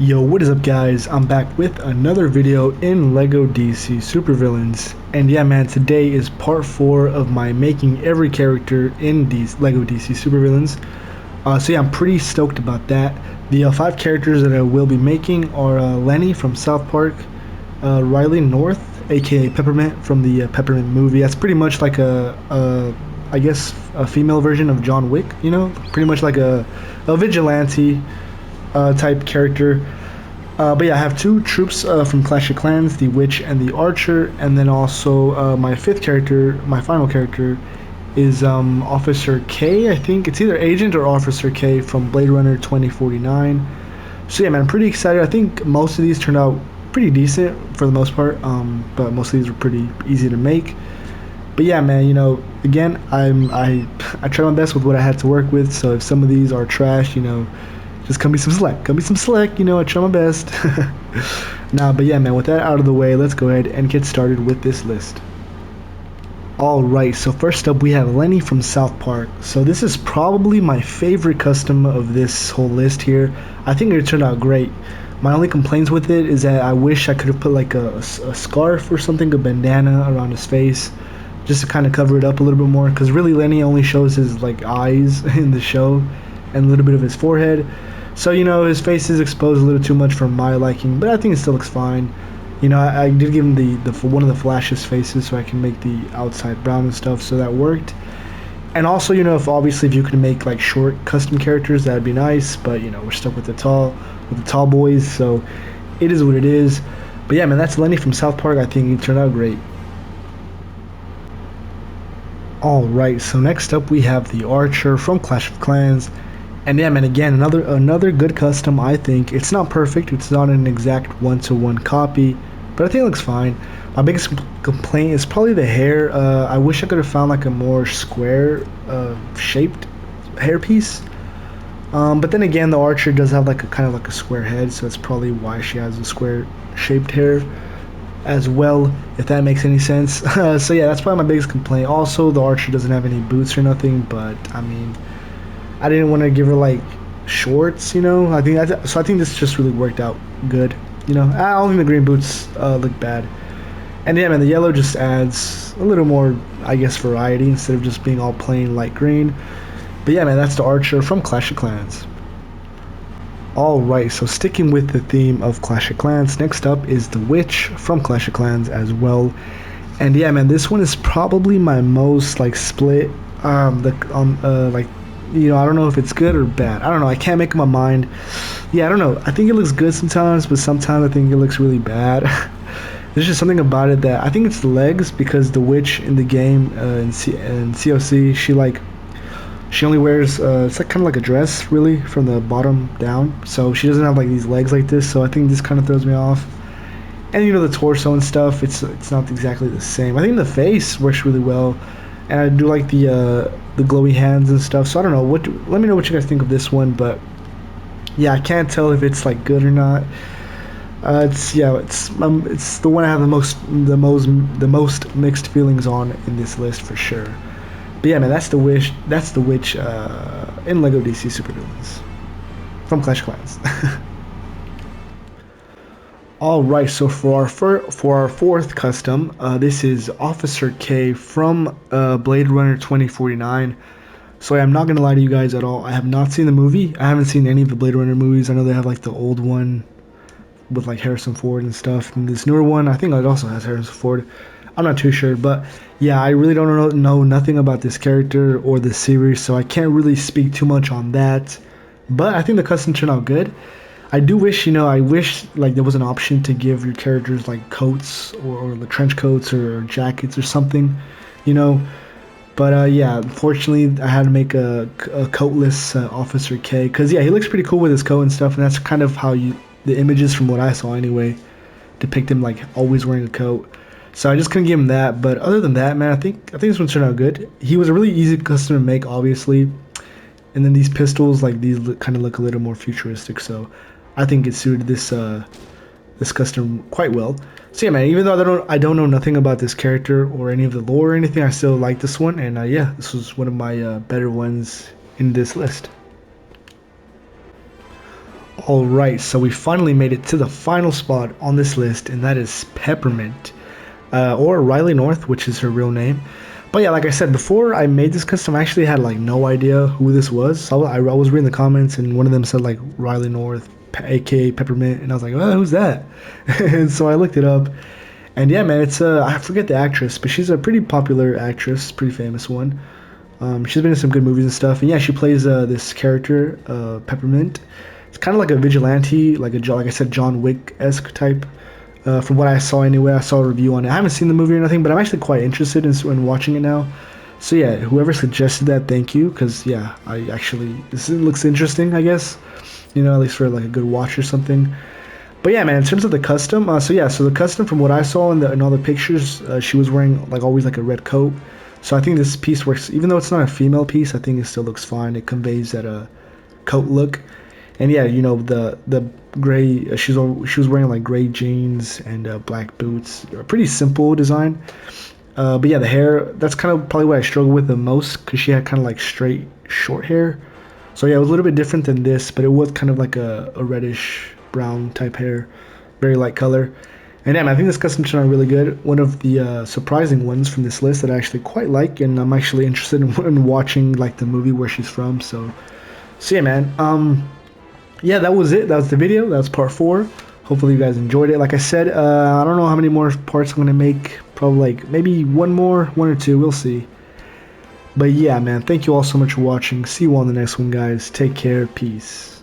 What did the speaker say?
Yo, what is up guys? I'm back with another video in LEGO DC Supervillains. And yeah man, today is part 4 of my making every character in these LEGO DC Supervillains. So yeah, I'm pretty stoked about that. The 5 characters that I will be making are Lenny from South Park, Riley North, aka Peppermint from the Peppermint movie. That's pretty much like I guess a female version of John Wick, you know? Pretty much like a vigilante type character. But yeah, I have 2 troops from Clash of Clans, the Witch and the Archer, and then also my 5th character, my final character, is Officer K. I think it's either Agent or Officer K from Blade Runner 2049. So yeah, man, I'm pretty excited. I think most of these turned out pretty decent for the most part, but most of these were pretty easy to make. But yeah, man, you know, again, I try my best with what I had to work with. So if some of these are trash, you know, just cut me some slack, you know, I try my best. Nah, but yeah, man, with that out of the way, let's go ahead and get started with this list. Alright, so first up we have Lenny from South Park. So this is probably my favorite custom of this whole list here. I think it turned out great. My only complaints with it is that I wish I could have put like a scarf or something, a bandana around his face, just to kind of cover it up a little bit more, because really Lenny only shows his like eyes in the show and a little bit of his forehead. So, you know, his face is exposed a little too much for my liking, but I think it still looks fine. You know, I did give him the one of the Flash's faces so I can make the outside brown and stuff, so that worked. And also, you know, if you can make like short custom characters, that'd be nice, but you know, we're stuck with the tall boys, so it is what it is. But yeah, man, that's Lenny from South Park. I think he turned out great. Alright, so next up we have the Archer from Clash of Clans. And yeah, man, again, another good custom, I think. It's not perfect, it's not an exact one-to-one copy, but I think it looks fine. My biggest complaint is probably the hair. I wish I could have found like a more square shaped hairpiece. But then again, the Archer does have like a kind of like a square head, so that's probably why she has a square shaped hair as well, if that makes any sense. So yeah, that's probably my biggest complaint. Also, the Archer doesn't have any boots or nothing, but I mean, I didn't want to give her like shorts, you know. I think this just really worked out good, you know. I don't think the green boots look bad. And yeah, man, the yellow just adds a little more, I guess, variety instead of just being all plain light green. But yeah, man, that's the Archer from Clash of Clans. Alright, so sticking with the theme of Clash of Clans, next up is the Witch from Clash of Clans as well. And yeah, man, this one is probably my most like split, like, you know, I don't know if it's good or bad. I don't know. I can't make up my mind. Yeah, I don't know. I think it looks good sometimes, but sometimes I think it looks really bad. There's just something about it that I think it's the legs, because the Witch in the game in COC, she only wears it's like kind of like a dress really from the bottom down, so she doesn't have like these legs like this. So I think this kind of throws me off. And you know, the torso and stuff, it's not exactly the same. I think the face works really well, and I do like the glowy hands and stuff. So I don't know, let me know what you guys think of this one. But yeah, I can't tell if it's like good or not. It's the one I have the most mixed feelings on in this list for sure. But yeah, man, that's the Witch in LEGO DC Supervillains from Clash of Clans. Alright, so for our 4th custom, this is Officer K from Blade Runner 2049. So I'm not going to lie to you guys at all. I have not seen the movie. I haven't seen any of the Blade Runner movies. I know they have like the old one with like Harrison Ford and stuff. And this newer one, I think it also has Harrison Ford. I'm not too sure. But yeah, I really don't know nothing about this character or this series, so I can't really speak too much on that. But I think the custom turned out good. I do wish, you know, like there was an option to give your characters like coats or the trench coats or jackets or something, you know. But yeah, unfortunately I had to make a coatless Officer K, because yeah, he looks pretty cool with his coat and stuff, and that's kind of how the images from what I saw anyway depict him like always wearing a coat. So I just couldn't give him that. But other than that, man, I think this one turned out good. He was a really easy custom to make, obviously. And then these pistols, like these kind of look a little more futuristic, so I think it suited this custom quite well. So yeah, man, even though I don't know nothing about this character or any of the lore or anything, I still like this one, and yeah, this was one of my better ones in this list. Alright, so we finally made it to the final spot on this list, and that is Peppermint. Or Riley North, which is her real name. But yeah, like I said, before I made this custom, I actually had like no idea who this was. So I was reading the comments, and one of them said like Riley North, aka Peppermint, and I was like, oh, who's that? And so I looked it up, and yeah, man, it's I forget the actress, but she's a pretty popular actress, pretty famous one. She's been in some good movies and stuff, and yeah, she plays this character, Peppermint. It's kind of like a vigilante, like I said, John Wick-esque type. From what I saw anyway, I saw a review on it. I haven't seen the movie or nothing, but I'm actually quite interested in watching it now. So yeah, whoever suggested that, thank you, because yeah, this looks interesting, I guess. You know, at least for like a good watch or something. But yeah, man, in terms of the custom, so the custom from what I saw in all the pictures, she was wearing like always like a red coat. So I think this piece works, even though it's not a female piece, I think it still looks fine. It conveys that coat look. And yeah, you know, the gray, she was wearing like gray jeans and black boots. A pretty simple design. But yeah, the hair, that's kind of probably what I struggled with the most, because she had kind of like straight, short hair. So yeah, it was a little bit different than this, but it was kind of like a reddish brown type hair, very light color. And yeah, man, I think this custom turned out really good. One of the surprising ones from this list that I actually quite like, and I'm actually interested in watching like the movie where she's from. So yeah, man. Yeah, that was it. That was the video. That was part 4. Hopefully you guys enjoyed it. Like I said, I don't know how many more parts I'm gonna make. Probably like maybe one or two. We'll see. But yeah, man, thank you all so much for watching. See you all in the next one, guys. Take care. Peace.